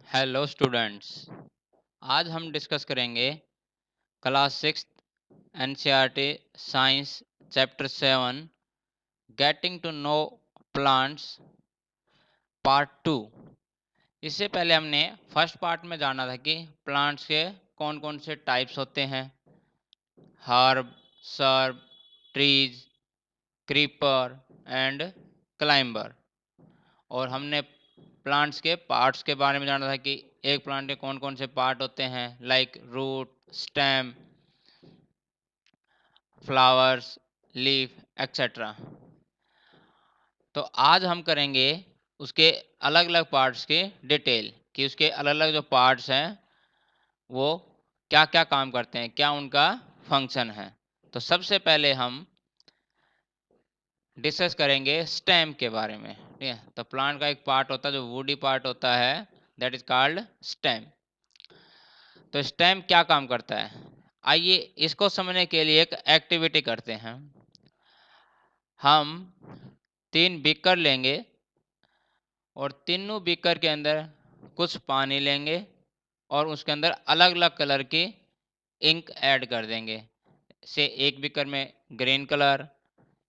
Hello students. आज हम discuss करेंगे class 6 NCERT science chapter 7 getting to know plants part 2। इससे पहले हमने फर्स्ट पार्ट में जाना था कि प्लांट्स के कौन कौन से टाइप्स होते हैं, herb, SERB, trees, creeper and climber. और हमने प्लांट्स के पार्ट्स के बारे में जाना था कि एक प्लांट के कौन कौन से पार्ट होते हैं, like root, stem, flowers, leaf etcetera. तो आज हम करेंगे उसके अलग अलग पार्ट्स के डिटेल कि उसके अलग अलग जो पार्ट्स हैं वो क्या क्या काम करते हैं, क्या उनका फंक्शन है। तो सबसे पहले हम डिस्कस करेंगे स्टेम के बारे में। ठीक है, तो प्लांट का एक पार्ट होता है जो वुडी पार्ट होता है, दैट इज कॉल्ड स्टेम। तो स्टेम क्या काम करता है, आइए इसको समझने के लिए एक एक्टिविटी करते हैं। हम 3 बीकर लेंगे और तीनों बीकर के अंदर कुछ पानी लेंगे और उसके अंदर अलग अलग कलर की इंक ऐड कर देंगे। से एक बीकर में ग्रीन कलर,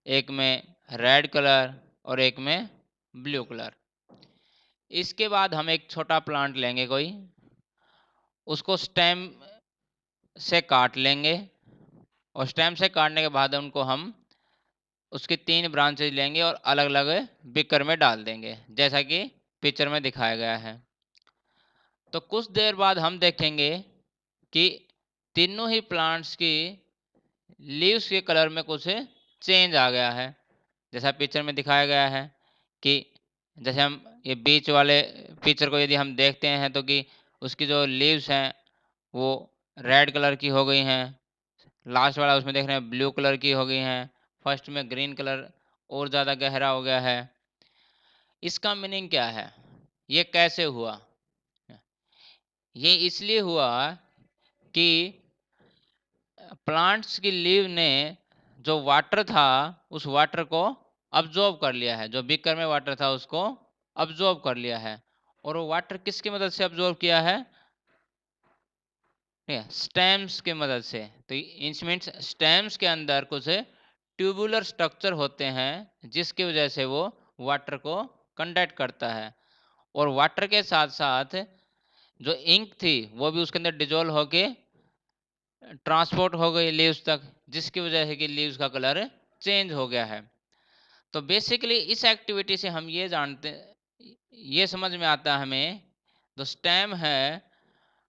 एक में रेड कलर और एक में ब्लू कलर। इसके बाद हम एक छोटा प्लांट लेंगे कोई, उसको स्टेम से काट लेंगे और स्टेम से काटने के बाद उनको हम उसकी 3 ब्रांचेज लेंगे और अलग अलग बीकर में डाल देंगे जैसा कि पिक्चर में दिखाया गया है। तो कुछ देर बाद हम देखेंगे कि तीनों ही प्लांट्स की लीव्स के कलर में कुछ चेंज आ गया है, जैसा पिक्चर में दिखाया गया है कि जैसे हम ये बीच वाले पिक्चर को यदि हम देखते हैं तो कि उसकी जो लीव्स हैं वो रेड कलर की हो गई हैं, लास्ट वाला उसमें देख रहे हैं ब्लू कलर की हो गई हैं, फर्स्ट में ग्रीन कलर और ज़्यादा गहरा हो गया है। इसका मीनिंग क्या है, ये कैसे हुआ? ये इसलिए हुआ कि प्लांट्स की लीव ने जो वाटर था उस वाटर को अब्जॉर्ब कर लिया है, जो बीकर में वाटर था उसको अब्जॉर्ब कर लिया है। और वो वाटर किसकी मदद से अब्जॉर्ब किया है? स्टेम्स की मदद से। तो इंस्ट्रूमेंट्स स्टेम्स के अंदर कुछ ट्यूबुलर स्ट्रक्चर होते हैं जिसकी वजह से वो वाटर को कंडक्ट करता है। और वाटर के साथ साथ जो इंक थी वो भी उसके अंदर डिजोल्व होके ट्रांसपोर्ट हो गई लीव्स तक, जिसकी वजह से कि लीव्स का कलर चेंज हो गया है। तो बेसिकली इस एक्टिविटी से हम ये जानते, ये समझ में आता है हमें, जो स्टेम है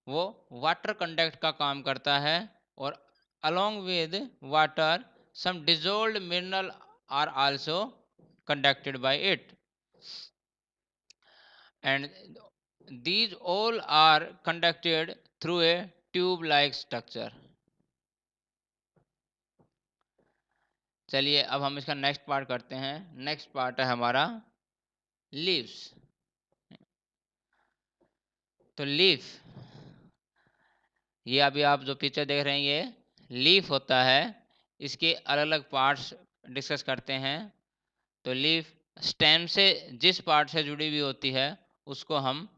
वो वाटर कंडक्ट का काम करता है और along with water some dissolved mineral are also conducted by it, and these all are conducted through a tube like structure। चलिए अब हम इसका नेक्स्ट पार्ट करते हैं। नेक्स्ट पार्ट है हमारा लीव्स। तो लीफ, ये अभी आप जो पिक्चर देख रहे हैं ये लीफ होता है। इसके अलग अलग पार्ट्स डिस्कस करते हैं। तो लीफ स्टेम से जिस पार्ट से जुड़ी हुई होती है उसको हम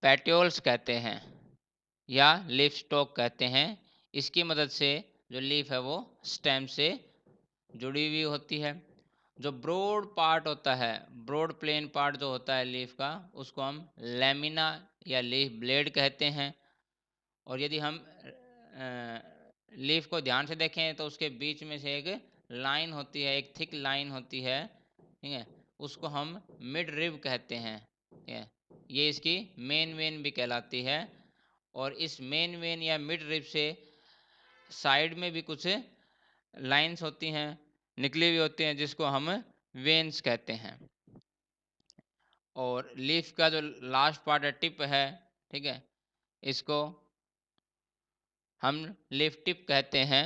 पेट्योल्स कहते हैं या लीफ स्टॉक कहते हैं। इसकी मदद से जो लीफ है वो स्टेम से जुड़ी हुई होती है। जो ब्रॉड पार्ट होता है, ब्रॉड प्लेन पार्ट जो होता है लीफ का, उसको हम लेमिना या लीफ ब्लेड कहते हैं। और यदि हम लीफ को ध्यान से देखें तो उसके बीच में से एक लाइन होती है, एक थिक लाइन होती है, ठीक है, उसको हम मिड रिब कहते हैं। ठीक है, ये इसकी मेन वेन भी कहलाती है। और इस मेन वेन या मिड रिब से साइड में भी कुछ लाइंस होती हैं, निकली हुई होती हैं, जिसको हम वेन्स कहते हैं। और लीफ का जो लास्ट पार्ट है टिप है, ठीक है, इसको हम लीफ टिप कहते हैं।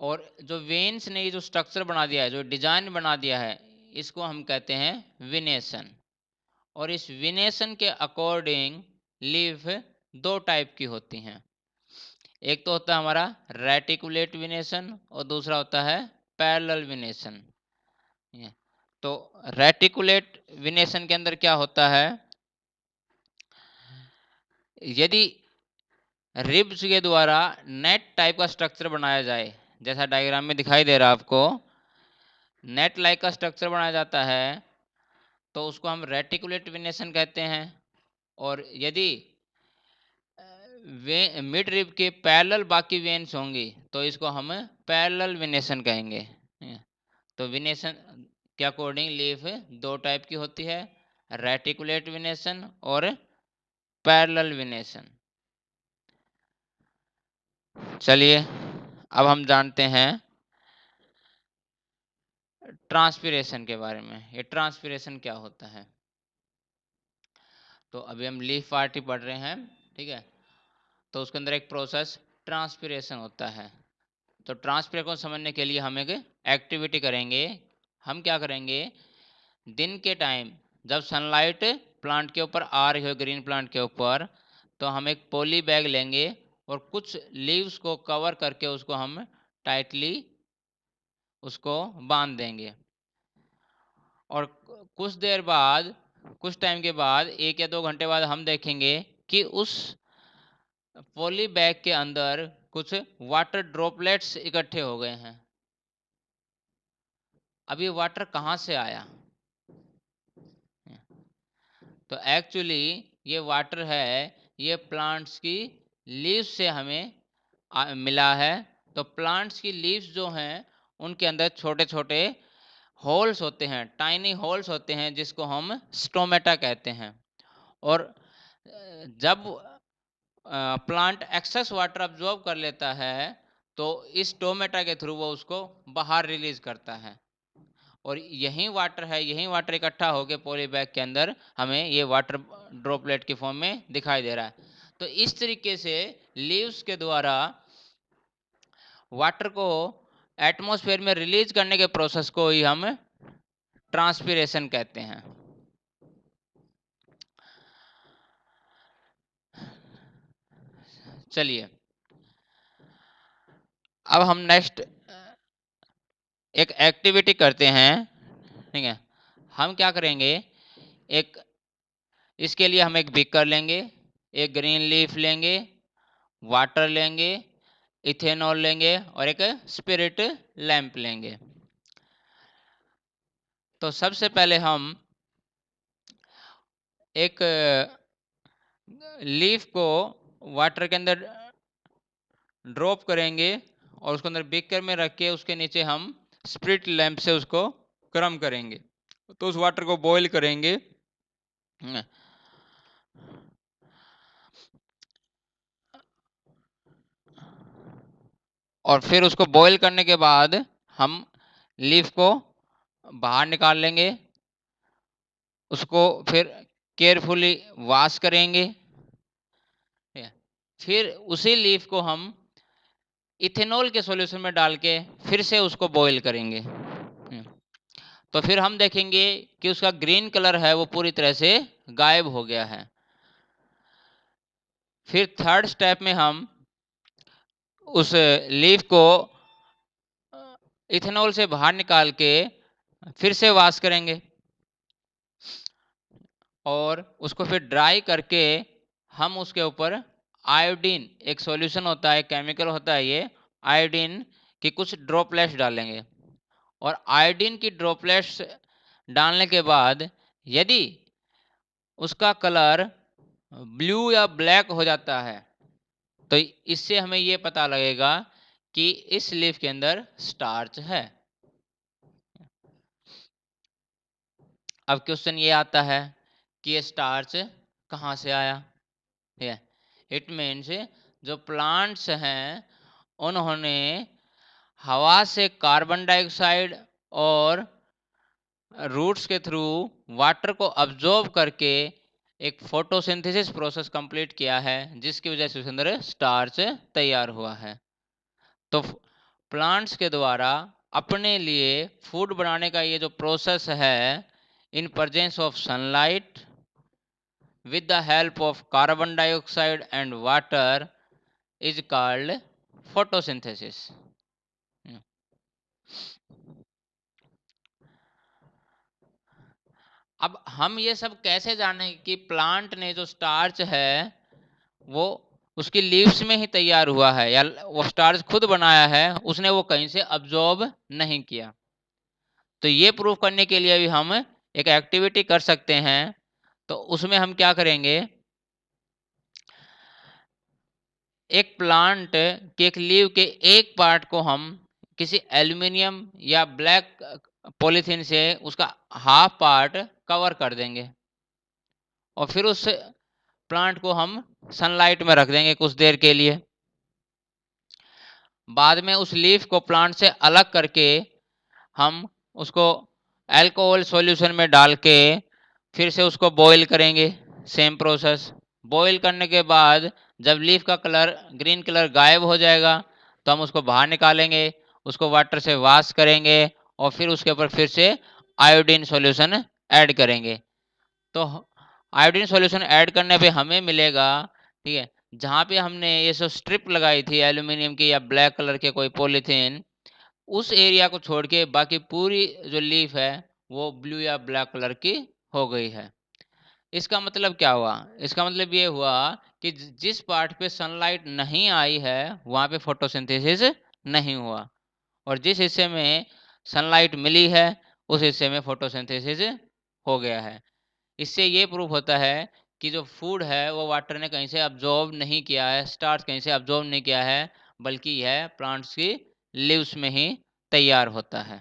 और जो वेन्स ने ये जो स्ट्रक्चर बना दिया है, जो डिजाइन बना दिया है, इसको हम कहते हैं विनेशन। और इस विनेशन के अकॉर्डिंग लीफ 2 टाइप की होती हैं। एक तो होता है हमारा रेटिकुलेट विनेशन और दूसरा होता है पैरेलल विनेशन। तो रेटिकुलेट विनेशन के अंदर क्या होता है, यदि रिब्स के द्वारा नेट टाइप का स्ट्रक्चर बनाया जाए, जैसा डायग्राम में दिखाई दे रहा है आपको, नेट लाइक का स्ट्रक्चर बनाया जाता है तो उसको हम रेटिकुलेट विनेशन कहते हैं। और यदि मिड रिब के पैरेलल बाकी वेन्स होंगी तो इसको हम पैरेलल विनेशन कहेंगे। तो विनेशन के अकॉर्डिंग लीफ दो टाइप की होती है, रेटिकुलेट विनेशन और पैरेलल विनेशन। चलिए अब हम जानते हैं ट्रांसपिरेशन के बारे में। ये ट्रांसपिरेशन क्या होता है, तो अभी हम लीफ पार्ट ही पढ़ रहे हैं, ठीक है। तो उसके अंदर एक प्रोसेस ट्रांसपिरेशन होता है। तो ट्रांसपिरेशन को समझने के लिए हम एक एक्टिविटी करेंगे। हम क्या करेंगे, दिन के टाइम जब सनलाइट प्लांट के ऊपर आ रही हो, ग्रीन प्लांट के ऊपर, तो हम एक पॉली बैग लेंगे और कुछ लीव्स को कवर करके उसको हम टाइटली उसको बांध देंगे। और कुछ देर बाद, कुछ टाइम के बाद, 1 या 2 घंटे बाद हम देखेंगे कि उस पॉली बैग के अंदर कुछ वाटर ड्रॉपलेट्स इकट्ठे हो गए हैं। अब ये वाटर कहाँ से आया, तो एक्चुअली ये वाटर है, ये प्लांट्स की लीव्स से हमें मिला है। तो प्लांट्स की लीव्स जो हैं उनके अंदर छोटे छोटे होल्स होते हैं, टाइनी होल्स होते हैं, जिसको हम स्टोमेटा कहते हैं। और जब प्लांट एक्सेस वाटर अब्जॉर्ब कर लेता है तो इस स्टोमेटा के थ्रू वो उसको बाहर रिलीज करता है। और यही वाटर है, यही वाटर इकट्ठा होकर पॉली बैग के अंदर हमें ये वाटर ड्रॉपलेट की फॉर्म में दिखाई दे रहा है। तो इस तरीके से लीव्स के द्वारा वाटर को एटमॉस्फेयर में रिलीज करने के प्रोसेस को ही हम ट्रांसपिरेशन कहते हैं। चलिए अब हम नेक्स्ट एक एक्टिविटी करते हैं, ठीक है। हम क्या करेंगे, एक इसके लिए हम एक बीकर लेंगे, एक ग्रीन लीफ लेंगे, वाटर लेंगे, इथेनॉल लेंगे और एक स्पिरिट लैंप लेंगे। तो सबसे पहले हम एक लीफ को वाटर के अंदर ड्रॉप करेंगे और उसको अंदर बीकर में रख के उसके नीचे हम स्पिरिट लैंप से उसको गर्म करेंगे। तो उस वाटर को बॉईल करेंगे, और फिर उसको बॉईल करने के बाद हम लीफ को बाहर निकाल लेंगे, उसको फिर केयरफुली वॉश करेंगे, फिर उसी लीफ को हम इथेनॉल के सॉल्यूशन में डाल के फिर से उसको बॉईल करेंगे। तो फिर हम देखेंगे कि उसका ग्रीन कलर है वो पूरी तरह से गायब हो गया है। फिर थर्ड स्टेप में हम उस लीफ को इथेनॉल से बाहर निकाल के फिर से वॉश करेंगे और उसको फिर ड्राई करके हम उसके ऊपर आयोडीन, एक सॉल्यूशन होता है, केमिकल होता है ये, आयोडीन की कुछ ड्रॉपलेट्स डालेंगे। और आयोडीन की ड्रॉपलेट्स डालने के बाद यदि उसका कलर ब्लू या ब्लैक हो जाता है तो इससे हमें ये पता लगेगा कि इस लीफ के अंदर स्टार्च है। अब क्वेश्चन ये आता है कि ये स्टार्च कहाँ से आया। इट मीन्स जो प्लांट्स हैं उन्होंने हवा से कार्बन डाइऑक्साइड और रूट्स के थ्रू वाटर को अब्जॉर्ब करके एक फोटोसिंथेसिस प्रोसेस कंप्लीट किया है, जिसकी वजह से उसके अंदर स्टार्च तैयार हुआ है। तो प्लांट्स के द्वारा अपने लिए फूड बनाने का ये जो प्रोसेस है, in presence of sunlight with the help of carbon dioxide and water is called photosynthesis. हम ये सब कैसे जाने कि प्लांट ने जो स्टार्च है वो उसकी लीव्स में ही तैयार हुआ है या वो स्टार्च खुद बनाया है, उसने वो कहीं से अब्जॉर्ब नहीं किया। तो ये प्रूव करने के लिए भी हम एक एक्टिविटी कर सकते हैं। तो उसमें हम क्या करेंगे, एक प्लांट के एक लीव के एक पार्ट को हम किसी एल्युमिनियम या ब्लैक पॉलीथीन से उसका हाफ पार्ट कवर कर देंगे और फिर उस प्लांट को हम सनलाइट में रख देंगे कुछ देर के लिए। बाद में उस लीफ को प्लांट से अलग करके हम उसको अल्कोहल सॉल्यूशन में डाल के फिर से उसको बॉईल करेंगे। Same process. बॉईल करने के बाद जब लीफ का कलर ग्रीन कलर गायब हो जाएगा तो हम उसको बाहर निकालेंगे, उसको वाटर से वॉश करेंगे और फिर उसके ऊपर फिर से आयोडीन सॉल्यूशन ऐड करेंगे। तो आयोडीन सॉल्यूशन ऐड करने पे हमें मिलेगा, ठीक है, जहाँ पे हमने ये सब स्ट्रिप लगाई थी एल्यूमिनियम की या ब्लैक कलर के कोई पॉलीथीन, उस एरिया को छोड़ के बाकी पूरी जो लीफ है वो ब्लू या ब्लैक कलर की हो गई है। इसका मतलब क्या हुआ? इसका मतलब ये हुआ कि जिस पार्ट पे सनलाइट नहीं आई है वहां पे फोटोसिंथेसिस नहीं हुआ और जिस हिस्से में सनलाइट मिली है उस हिस्से में फोटोसिंथेसिस हो गया है। इससे ये प्रूफ होता है कि जो फूड है वो वाटर ने कहीं से अब्जॉर्ब नहीं किया है, स्टार्च कहीं से अब्जॉर्ब नहीं किया है, बल्कि यह प्लांट्स की लीव्स में ही तैयार होता है।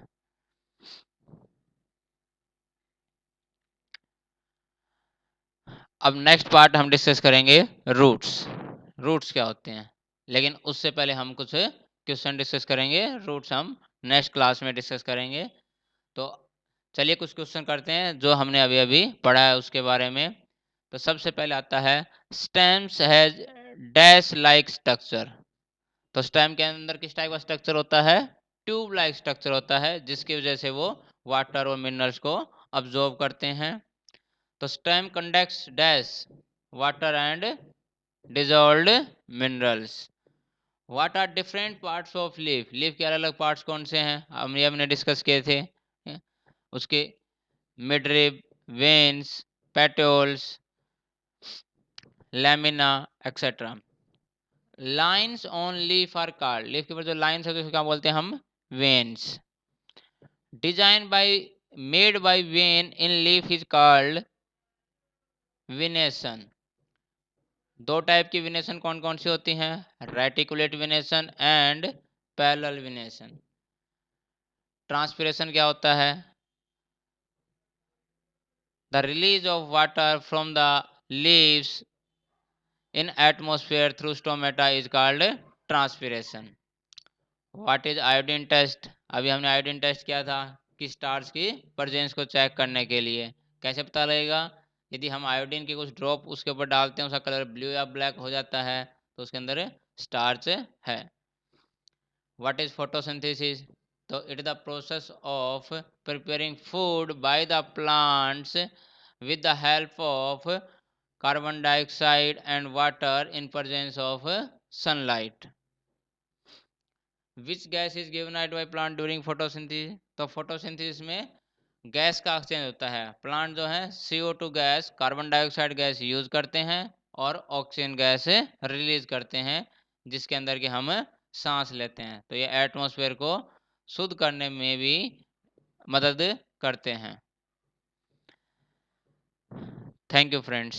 अब नेक्स्ट पार्ट हम डिस्कस करेंगे रूट्स। रूट्स क्या होते हैं, लेकिन उससे पहले हम कुछ क्वेश्चन डिस्कस करेंगे। रूट्स हम नेक्स्ट क्लास में डिस्कस करेंगे। तो चलिए कुछ क्वेश्चन करते हैं जो हमने अभी अभी पढ़ा है उसके बारे में। तो सबसे पहले आता है stems has dash like structure. तो स्टेम के अंदर किस टाइप का स्ट्रक्चर होता है? ट्यूब लाइक स्ट्रक्चर होता है जिसकी वजह से वो वाटर और मिनरल्स को अब्जॉर्ब करते हैं। तो stem conducts dash water and dissolved minerals. What are different parts of leaf? Leaf के अलग अलग पार्ट्स कौन से हैं? हमने डिस्कस किए थे। उसके midrib, veins, petioles, lamina etcetera. Lines on leaf are called. Leaf के ऊपर जो लाइन्स है तो इसको क्या बोलते हैं हम? Veins. Design by made by vein in leaf is called venation. दो टाइप की विनेशन कौन कौन सी होती हैं? Reticulate venation and parallel venation. Transpiration क्या होता है? The release of water from the leaves in atmosphere through stomata is called transpiration. What is iodine test? अभी हमने आयोडीन टेस्ट किया था कि स्टार्च की प्रेजेंस को चेक करने के लिए। कैसे पता लगेगा? यदि हम आयोडीन के कुछ ड्रॉप उसके ऊपर डालते हैं उसका कलर ब्लू या ब्लैक हो जाता है तो उसके अंदर स्टार्च है। What is photosynthesis? तो it is the process of preparing food by the plants with the help of carbon dioxide and water in presence of sunlight. Which gas is given out by plant during photosynthesis? तो photosynthesis में gas का exchange होता है। Plant जो है CO2 gas, carbon dioxide gas use करते हैं और ऑक्सीजन गैस रिलीज करते हैं जिसके अंदर के हम सांस लेते हैं। तो ये एटमॉस्फेयर को शुद्ध करने में भी मदद करते हैं। Thank you friends.